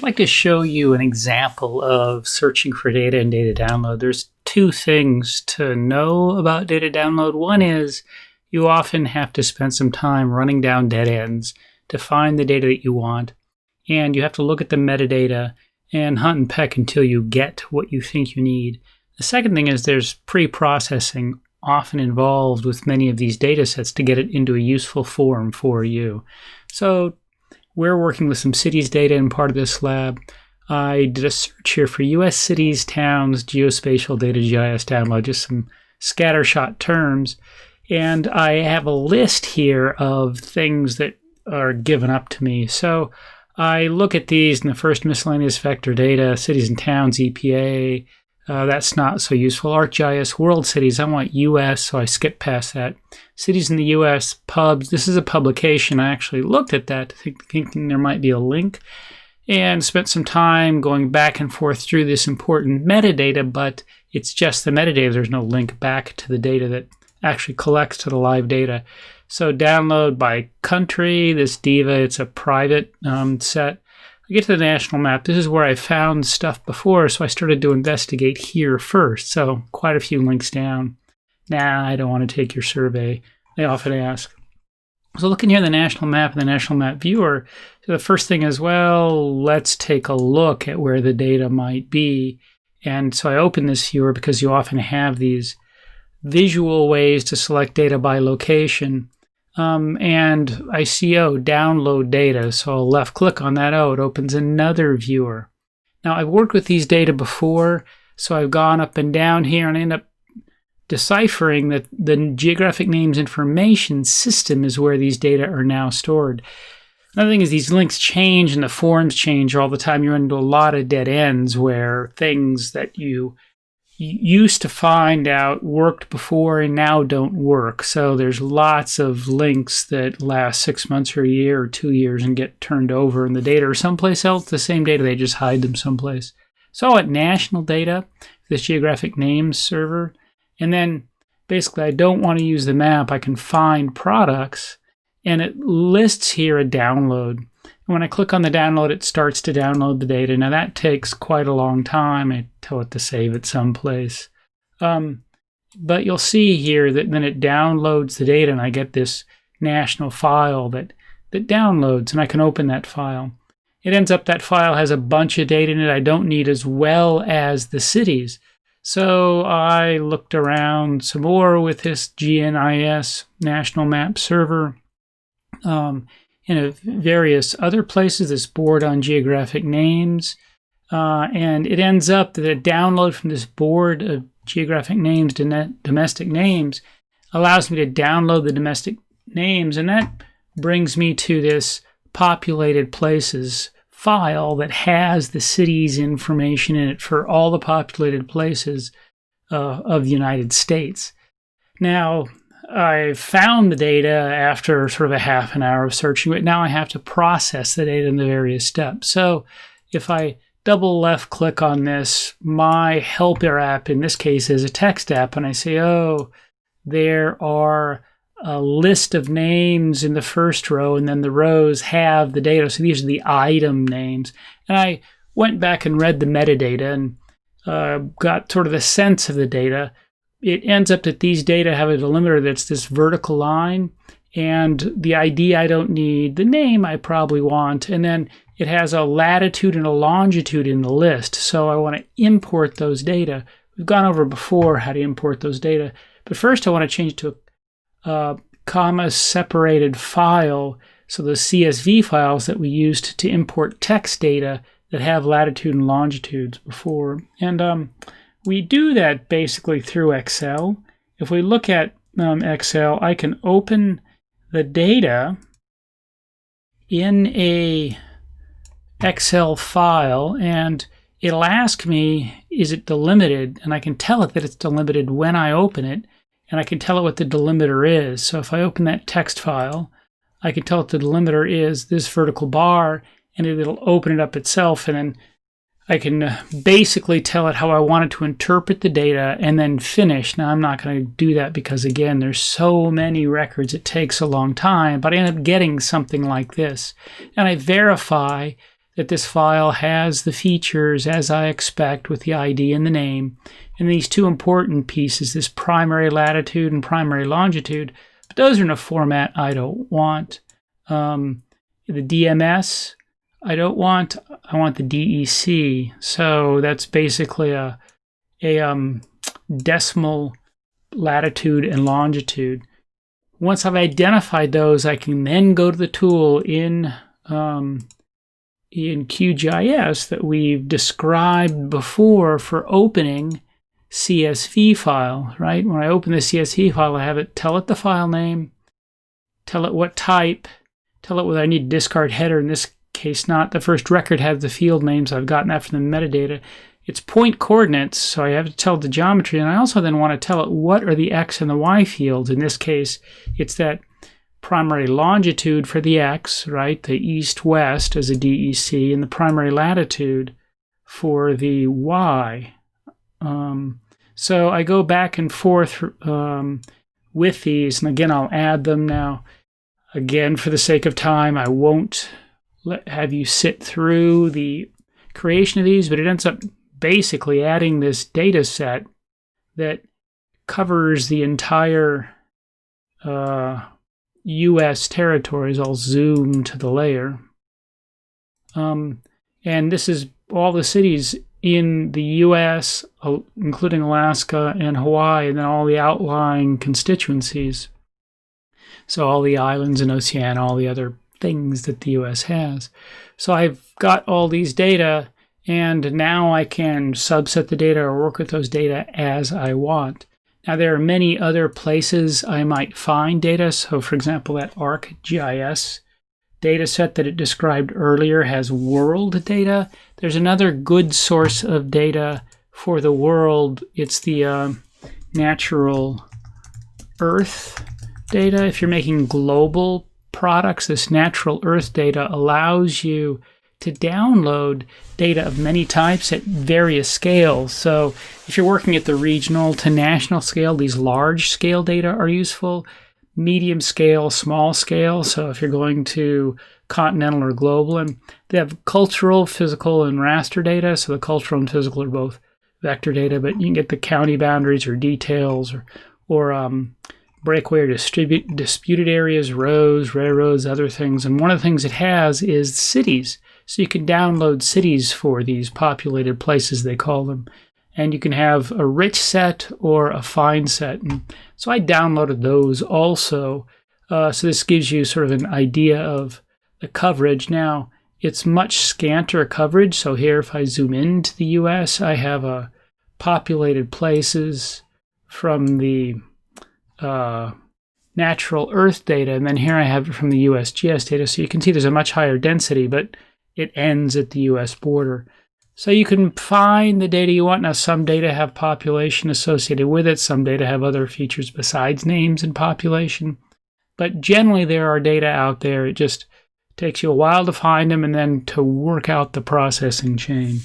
like to show you an example of searching for data and data download. There's two things to know about data download. One is you often have to spend some time running down dead ends to find the data that you want, and you have to look at the metadata and hunt and peck until you get what you think you need. The second thing is there's pre-processing often involved with many of these data sets to get it into a useful form for you. So we're working with some cities data in part of this lab. I did a search here for U.S. cities, towns, geospatial data GIS download, just some scattershot terms. And I have a list here of things that are given up to me. So I look at these in the first miscellaneous vector data, cities and towns, EPA. That's not so useful. ArcGIS, world cities, I want US, so I skip past that. Cities in the US, pubs, this is a publication. I actually looked at that thinking there might be a link and spent some time going back and forth through this important metadata, but it's just the metadata. There's no link back to the data that actually collects to the live data. So download by country, this DIVA, it's a private set. I get to the national map. This is where I found stuff before, so I started to investigate here first. So quite a few links down. Nah, I don't want to take your survey, they often ask. So looking here at the national map and the national map viewer, so the first thing is, well, let's take a look at where the data might be. And so I open this viewer because you often have these visual ways to select data by location. And I see, download data. So I'll left click on that. It opens another viewer. Now I've worked with these data before, so I've gone up and down here and I end up deciphering that the geographic names information system is where these data are now stored. Another thing is these links change and the forms change all the time. You run into a lot of dead ends where things that you used to find out worked before and now don't work. So there's lots of links that last 6 months or a year or 2 years and get turned over, and the data are someplace else, the same data, they just hide them someplace. So at national data, this geographic names server, and then basically I don't want to use the map. I can find products, and it lists here a download. When I click on the download, it starts to download the data. Now that takes quite a long time. I tell it to save it someplace. But you'll see here that then it downloads the data and I get this national file that downloads, and I can open that file. It ends up that file has a bunch of data in it I don't need, as well as the cities. So I looked around some more with this GNIS national map server. In various other places, this board on geographic names, and it ends up that a download from this board of geographic names, domestic names, allows me to download the domestic names, and that brings me to this populated places file that has the city's information in it for all the populated places of the United States. Now, I found the data after sort of a half an hour of searching, but now I have to process the data in the various steps. So if I double left click on this, my helper app in this case is a text app, and I say, there are a list of names in the first row, and then the rows have the data. So these are the item names. And I went back and read the metadata and got sort of the sense of the data. It ends up that these data have a delimiter that's this vertical line, and the ID I don't need, the name I probably want, and then it has a latitude and a longitude in the list. So I want to import those data. We've gone over before how to import those data, but first I want to change to a comma-separated file, so the CSV files that we used to import text data that have latitude and longitudes before. And we do that basically through Excel. If we look at Excel, I can open the data in a Excel file, and it'll ask me, is it delimited? And I can tell it that it's delimited when I open it, and I can tell it what the delimiter is. So if I open that text file, I can tell it the delimiter is this vertical bar, and it'll open it up itself, and then I can basically tell it how I want it to interpret the data and then finish. Now, I'm not going to do that because, again, there's so many records, it takes a long time, but I end up getting something like this. And I verify that this file has the features as I expect with the ID and the name. And these two important pieces, this primary latitude and primary longitude, but those are in a format I don't want. The DMS, I don't want. I want the DEC. So that's basically a decimal latitude and longitude. Once I've identified those, I can then go to the tool in QGIS that we've described before for opening CSV file, right? When I open the CSV file, I have it tell it the file name, tell it what type, tell it whether I need to discard header. In this case, not. The first record has the field names. I've gotten that from the metadata. It's point coordinates, so I have to tell the geometry, and I also then want to tell it what are the X and the Y fields. In this case, it's that primary longitude for the X, right? The east-west as a DEC, and the primary latitude for the Y. So I go back and forth with these, and again, I'll add them now. Again, for the sake of time, I won't have you sit through the creation of these, but it ends up basically adding this data set that covers the entire U.S. territories. I'll zoom to the layer. And this is all the cities in the U.S., including Alaska and Hawaii, and then all the outlying constituencies. So all the islands in Oceania, all the other things that the U.S. has. So I've got all these data, and now I can subset the data or work with those data as I want. Now, there are many other places I might find data. So, for example, that ArcGIS data set that it described earlier has world data. There's another good source of data for the world. It's the natural Earth data. If you're making global products, this natural Earth data allows you to download data of many types at various scales. So if you're working at the regional to national scale, these large scale data are useful. Medium scale, small scale. So if you're going to continental or global, and they have cultural, physical, and raster data. So the cultural and physical are both vector data, but you can get the county boundaries or details or breakaway or disputed areas, roads, railroads, other things. And one of the things it has is cities. So you can download cities for these populated places, they call them. And you can have a rich set or a fine set. And so I downloaded those also. So this gives you sort of an idea of the coverage. Now, it's much scanter coverage. So here, if I zoom into the US, I have populated places from the natural Earth data. And then here I have it from the USGS data. So you can see there's a much higher density, but it ends at the US border. So you can find the data you want. Now, some data have population associated with it. Some data have other features besides names and population. But generally, there are data out there. It just takes you a while to find them and then to work out the processing chain.